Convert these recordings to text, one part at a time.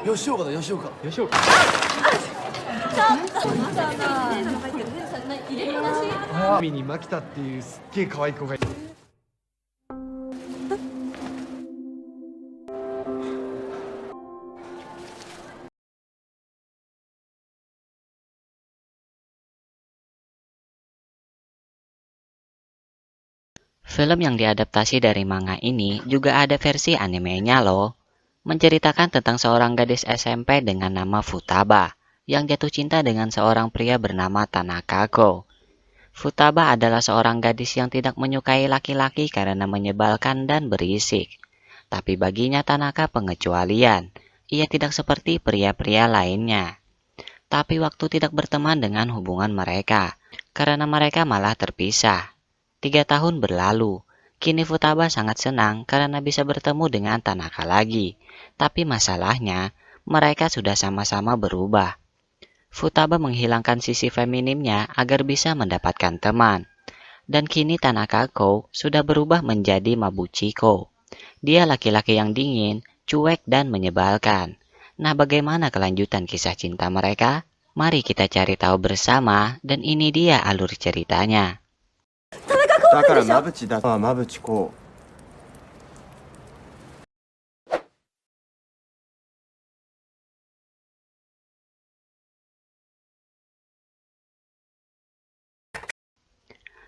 吉岡だ、吉岡。吉岡。海に牧田っていうすっげえ可愛い子がいる。Film yang diadaptasi dari manga ini juga ada versi animenya loh. Menceritakan tentang seorang gadis SMP dengan nama Futaba yang jatuh cinta dengan seorang pria bernama Tanaka Go. Futaba adalah seorang gadis yang tidak menyukai laki-laki karena menyebalkan dan berisik. Tapi baginya Tanaka pengecualian. Ia tidak seperti pria-pria lainnya. Tapi waktu tidak berteman dengan hubungan mereka, karena mereka malah terpisah. 3 tahun berlalu, kini Futaba sangat senang karena bisa bertemu dengan Tanaka lagi. Tapi masalahnya, mereka sudah sama-sama berubah. Futaba menghilangkan sisi feminimnya agar bisa mendapatkan teman. Dan kini Tanaka Ko sudah berubah menjadi Mabuchiko. Dia laki-laki yang dingin, cuek dan menyebalkan. Nah, bagaimana kelanjutan kisah cinta mereka? Mari kita cari tahu bersama, dan ini dia alur ceritanya. だから馬淵だ。馬淵こう。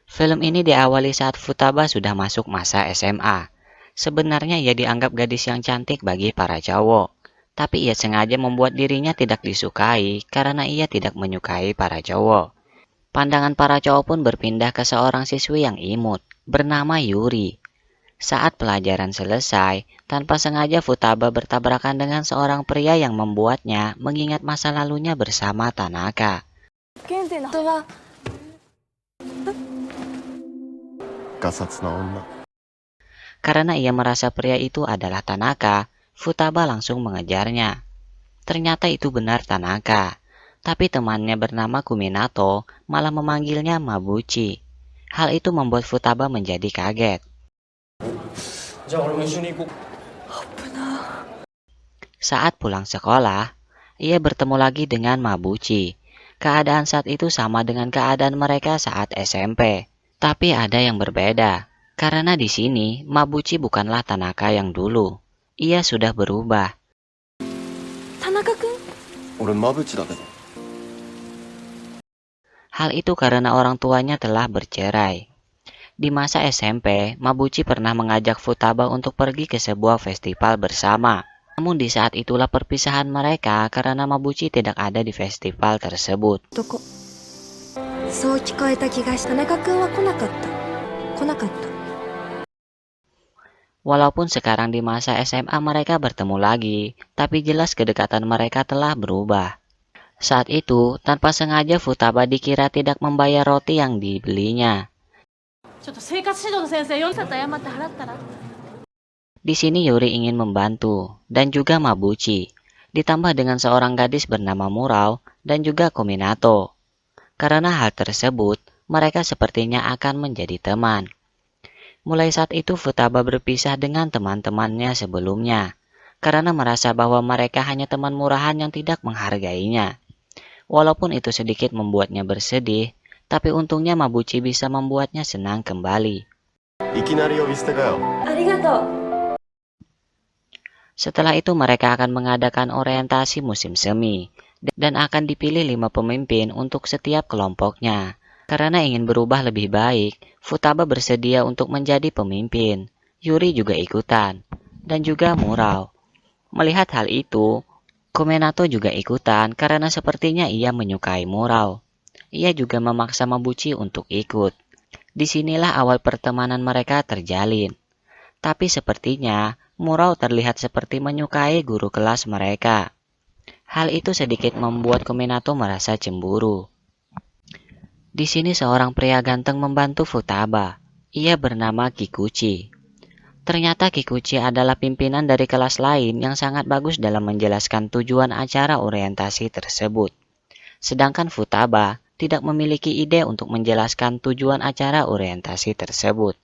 Film ini diawali saat Futaba sudah masuk masa SMA. Sebenarnya ia dianggap gadis yang cantik bagi para cowok. Tapi ia sengaja membuat dirinya tidak disukai karena ia tidak menyukai para cowok. Pandangan para cowok pun berpindah ke seorang siswi yang imut, bernama Yuri. Saat pelajaran selesai, tanpa sengaja Futaba bertabrakan dengan seorang pria yang membuatnya mengingat masa lalunya bersama Tanaka. Karena ia merasa pria itu adalah Tanaka, Futaba langsung mengejarnya. Ternyata itu benar Tanaka. Tapi temannya bernama Kuminato malah memanggilnya Mabuchi. Hal itu membuat Futaba menjadi kaget. Saat pulang sekolah, ia bertemu lagi dengan Mabuchi. Keadaan saat itu sama dengan keadaan mereka saat SMP. Tapi ada yang berbeda. Karena di sini Mabuchi bukanlah Tanaka yang dulu. Ia sudah berubah. Tanaka-kun? Orang Mabuchi da kedo. Hal itu karena orang tuanya telah bercerai. Di masa SMP, Mabuchi pernah mengajak Futaba untuk pergi ke sebuah festival bersama. Namun di saat itulah perpisahan mereka karena Mabuchi tidak ada di festival tersebut. Walaupun sekarang di masa SMA mereka bertemu lagi, tapi jelas kedekatan mereka telah berubah. Saat itu, tanpa sengaja Futaba dikira tidak membayar roti yang dibelinya. Di sini Yuri ingin membantu, dan juga Mabuchi, ditambah dengan seorang gadis bernama Murao dan juga Kominato. Karena hal tersebut, mereka sepertinya akan menjadi teman. Mulai saat itu Futaba berpisah dengan teman-temannya sebelumnya, karena merasa bahwa mereka hanya teman murahan yang tidak menghargainya. Walaupun itu sedikit membuatnya bersedih, tapi untungnya Mabuchi bisa membuatnya senang kembali. Setelah itu mereka akan mengadakan orientasi musim semi, dan akan dipilih 5 pemimpin untuk setiap kelompoknya. Karena ingin berubah lebih baik, Futaba bersedia untuk menjadi pemimpin. Yuri juga ikutan, dan juga Murao. Melihat hal itu, Kominato juga ikutan karena sepertinya ia menyukai Murao. Ia juga memaksa Mabuchi untuk ikut. Disinilah awal pertemanan mereka terjalin. Tapi sepertinya Murao terlihat seperti menyukai guru kelas mereka. Hal itu sedikit membuat Kominato merasa cemburu. Di sini seorang pria ganteng membantu Futaba. Ia bernama Kikuchi. Ternyata Kikuchi adalah pimpinan dari kelas lain yang sangat bagus dalam menjelaskan tujuan acara orientasi tersebut. Sedangkan Futaba tidak memiliki ide untuk menjelaskan tujuan acara orientasi tersebut.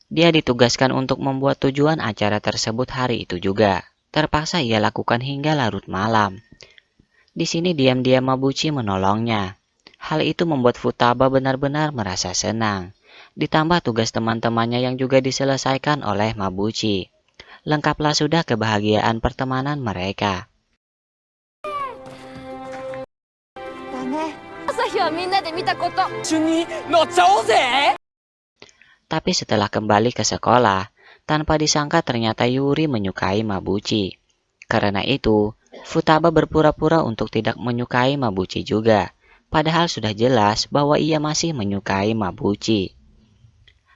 Dia ditugaskan untuk membuat tujuan acara tersebut hari itu juga. terpaksa ia lakukan hingga larut malam. Di sini diam-diam Mabuchi menolongnya. Hal itu membuat Futaba benar-benar merasa senang. Ditambah tugas teman-temannya yang juga diselesaikan oleh Mabuchi. Lengkaplah sudah kebahagiaan pertemanan mereka. Tapi setelah kembali ke sekolah, tanpa disangka ternyata Yuri menyukai Mabuchi. Karena itu, Futaba berpura-pura untuk tidak menyukai Mabuchi juga. Padahal sudah jelas bahwa ia masih menyukai Mabuchi.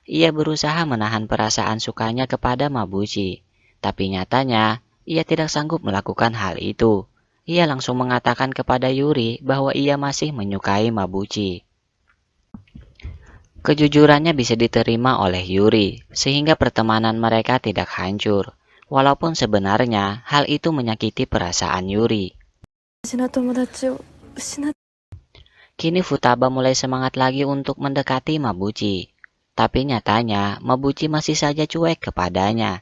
Ia berusaha menahan perasaan sukanya kepada Mabuchi. Tapi nyatanya, ia tidak sanggup melakukan hal itu. Ia langsung mengatakan kepada Yuri bahwa ia masih menyukai Mabuchi. Kejujurannya bisa diterima oleh Yuri, sehingga pertemanan mereka tidak hancur. Walaupun sebenarnya hal itu menyakiti perasaan Yuri. Kini Futaba mulai semangat lagi untuk mendekati Mabuchi. Tapi nyatanya Mabuchi masih saja cuek kepadanya.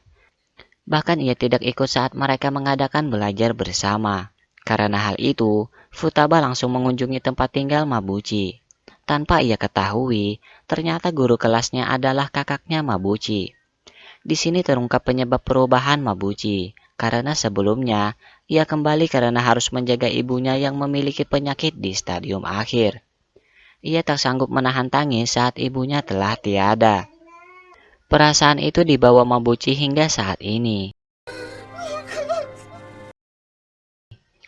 Bahkan ia tidak ikut saat mereka mengadakan belajar bersama. Karena hal itu, Futaba langsung mengunjungi tempat tinggal Mabuchi. Tanpa ia ketahui, ternyata guru kelasnya adalah kakaknya Mabuchi. Di sini terungkap penyebab perubahan Mabuchi, karena sebelumnya ia kembali karena harus menjaga ibunya yang memiliki penyakit di stadium akhir. Ia tak sanggup menahan tangis saat ibunya telah tiada. Perasaan itu dibawa Mabuchi hingga saat ini.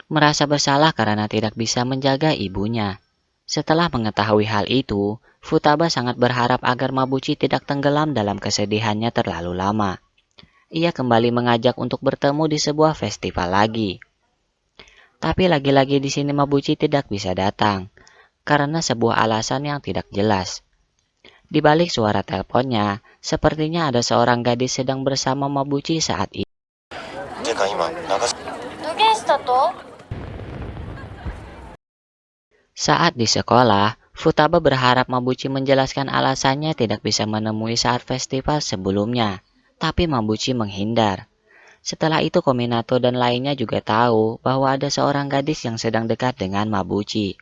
Merasa bersalah karena tidak bisa menjaga ibunya. Setelah mengetahui hal itu, Futaba sangat berharap agar Mabuchi tidak tenggelam dalam kesedihannya terlalu lama. Ia kembali mengajak untuk bertemu di sebuah festival lagi. Tapi lagi-lagi di sini Mabuchi tidak bisa datang, karena sebuah alasan yang tidak jelas. Di balik suara teleponnya, sepertinya ada seorang gadis sedang bersama Mabuchi saat itu. Saat di sekolah, Futaba berharap Mabuchi menjelaskan alasannya tidak bisa menemui saat festival sebelumnya, tapi Mabuchi menghindar. Setelah itu Kominato dan lainnya juga tahu bahwa ada seorang gadis yang sedang dekat dengan Mabuchi.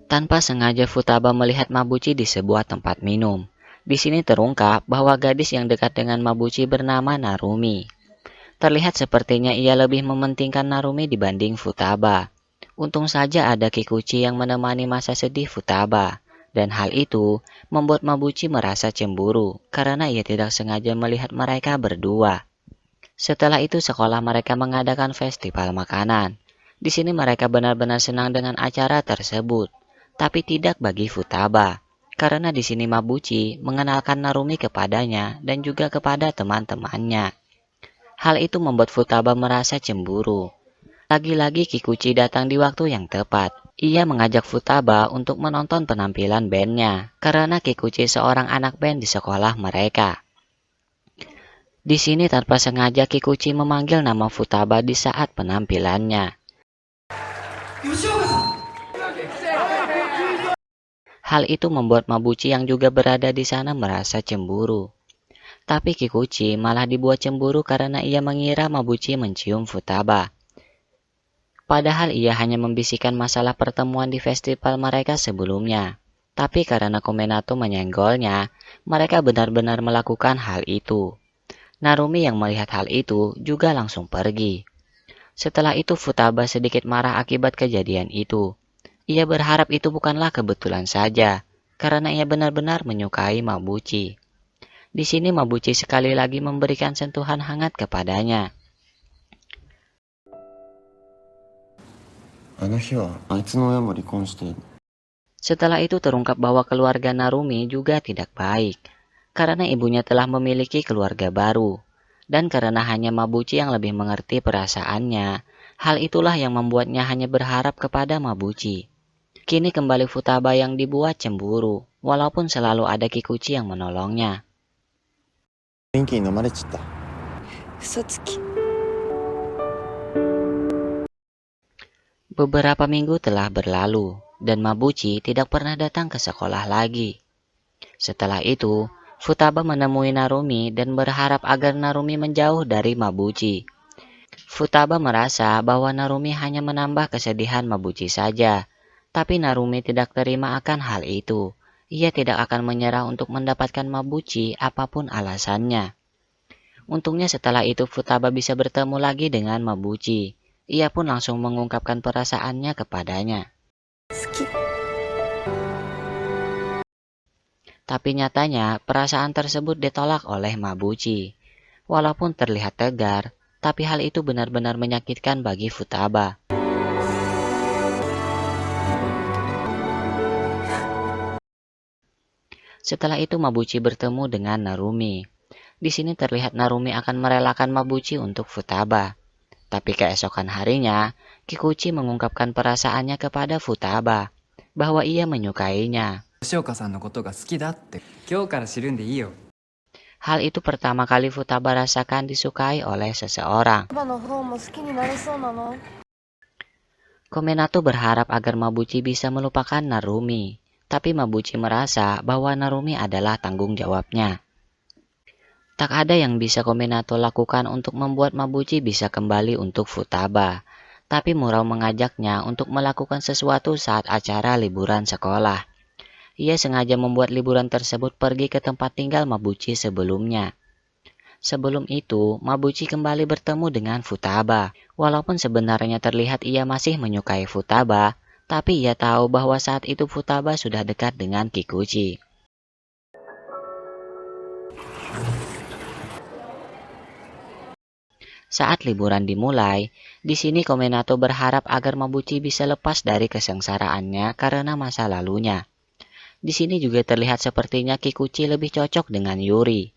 Tanpa sengaja Futaba melihat Mabuchi di sebuah tempat minum. Di sini terungkap bahwa gadis yang dekat dengan Mabuchi bernama Narumi. Terlihat sepertinya ia lebih mementingkan Narumi dibanding Futaba. Untung saja ada Kikuchi yang menemani masa sedih Futaba, dan hal itu membuat Mabuchi merasa cemburu karena ia tidak sengaja melihat mereka berdua. Setelah itu sekolah mereka mengadakan festival makanan. Di sini mereka benar-benar senang dengan acara tersebut, tapi tidak bagi Futaba, karena di sini Mabuchi mengenalkan Narumi kepadanya dan juga kepada teman-temannya. Hal itu membuat Futaba merasa cemburu. Lagi-lagi Kikuchi datang di waktu yang tepat. Ia mengajak Futaba untuk menonton penampilan bandnya, karena Kikuchi seorang anak band di sekolah mereka. Di sini tanpa sengaja Kikuchi memanggil nama Futaba di saat penampilannya. Hal itu membuat Mabuchi yang juga berada di sana merasa cemburu. Tapi Kikuchi malah dibuat cemburu karena ia mengira Mabuchi mencium Futaba. Padahal ia hanya membisikkan masalah pertemuan di festival mereka sebelumnya. Tapi karena Kominato menyenggolnya, mereka benar-benar melakukan hal itu. Narumi yang melihat hal itu juga langsung pergi. Setelah itu Futaba sedikit marah akibat kejadian itu. Ia berharap itu bukanlah kebetulan saja, karena ia benar-benar menyukai Mabuchi. Di sini Mabuchi sekali lagi memberikan sentuhan hangat kepadanya. Setelah itu terungkap bahwa keluarga Narumi juga tidak baik, karena ibunya telah memiliki keluarga baru. Dan karena hanya Mabuchi yang lebih mengerti perasaannya, hal itulah yang membuatnya hanya berharap kepada Mabuchi. Kini kembali Futaba yang dibuat cemburu, walaupun selalu ada Kikuchi yang menolongnya. Beberapa minggu telah berlalu, dan Mabuchi tidak pernah datang ke sekolah lagi. Setelah itu, Futaba menemui Narumi dan berharap agar Narumi menjauh dari Mabuchi. Futaba merasa bahwa Narumi hanya menambah kesedihan Mabuchi saja, tapi Narumi tidak terima akan hal itu. Ia tidak akan menyerah untuk mendapatkan Mabuchi apapun alasannya. Untungnya setelah itu Futaba bisa bertemu lagi dengan Mabuchi. Ia pun langsung mengungkapkan perasaannya kepadanya. Tapi nyatanya perasaan tersebut ditolak oleh Mabuchi. Walaupun terlihat tegar, tapi hal itu benar-benar menyakitkan bagi Futaba. Setelah itu Mabuchi bertemu dengan Narumi. Di sini terlihat Narumi akan merelakan Mabuchi untuk Futaba. Tapi keesokan harinya, Kikuchi mengungkapkan perasaannya kepada Futaba bahwa ia menyukainya. Hal itu pertama kali Futaba rasakan disukai oleh seseorang. Kominato berharap agar Mabuchi bisa melupakan Narumi, tapi Mabuchi merasa bahwa Narumi adalah tanggung jawabnya. Tak ada yang bisa Kominato lakukan untuk membuat Mabuchi bisa kembali untuk Futaba, tapi Murao mengajaknya untuk melakukan sesuatu saat acara liburan sekolah. Ia sengaja membuat liburan tersebut pergi ke tempat tinggal Mabuchi sebelumnya. Sebelum itu, Mabuchi kembali bertemu dengan Futaba. Walaupun sebenarnya terlihat ia masih menyukai Futaba, tapi ia tahu bahwa saat itu Futaba sudah dekat dengan Kikuchi. Saat liburan dimulai, di sini Kominato berharap agar Mabuchi bisa lepas dari kesengsaraannya karena masa lalunya. Di sini juga terlihat sepertinya Kikuchi lebih cocok dengan Yuri.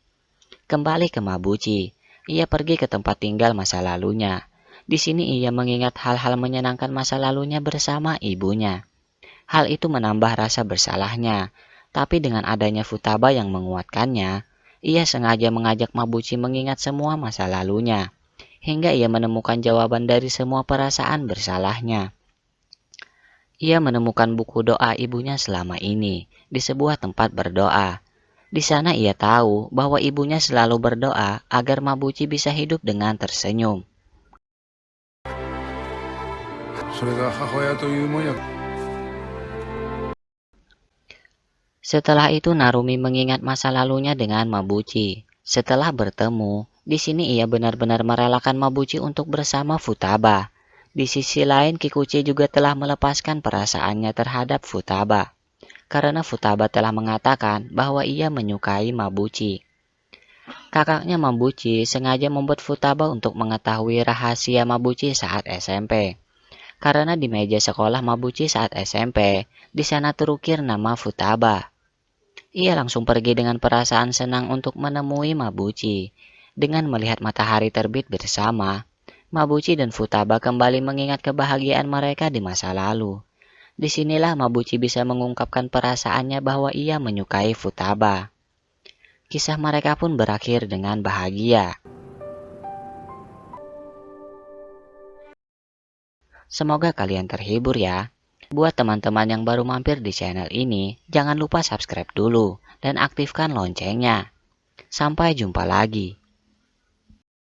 Kembali ke Mabuchi, ia pergi ke tempat tinggal masa lalunya. Di sini ia mengingat hal-hal menyenangkan masa lalunya bersama ibunya. Hal itu menambah rasa bersalahnya, tapi dengan adanya Futaba yang menguatkannya, ia sengaja mengajak Mabuchi mengingat semua masa lalunya, hingga ia menemukan jawaban dari semua perasaan bersalahnya. Ia menemukan buku doa ibunya selama ini di sebuah tempat berdoa. Di sana ia tahu bahwa ibunya selalu berdoa agar Mabuchi bisa hidup dengan tersenyum. Setelah itu Narumi mengingat masa lalunya dengan Mabuchi. Setelah bertemu, di sini ia benar-benar merelakan Mabuchi untuk bersama Futaba. Di sisi lain, Kikuchi juga telah melepaskan perasaannya terhadap Futaba, karena Futaba telah mengatakan bahwa ia menyukai Mabuchi. Kakaknya Mabuchi sengaja membuat Futaba untuk mengetahui rahasia Mabuchi saat SMP. Karena di meja sekolah Mabuchi saat SMP, di sana terukir nama Futaba. Ia langsung pergi dengan perasaan senang untuk menemui Mabuchi. Dengan melihat matahari terbit bersama, Mabuchi dan Futaba kembali mengingat kebahagiaan mereka di masa lalu. Disinilah Mabuchi bisa mengungkapkan perasaannya bahwa ia menyukai Futaba. Kisah mereka pun berakhir dengan bahagia. Semoga kalian terhibur ya. Buat teman-teman yang baru mampir di channel ini, jangan lupa subscribe dulu dan aktifkan loncengnya. Sampai jumpa lagi.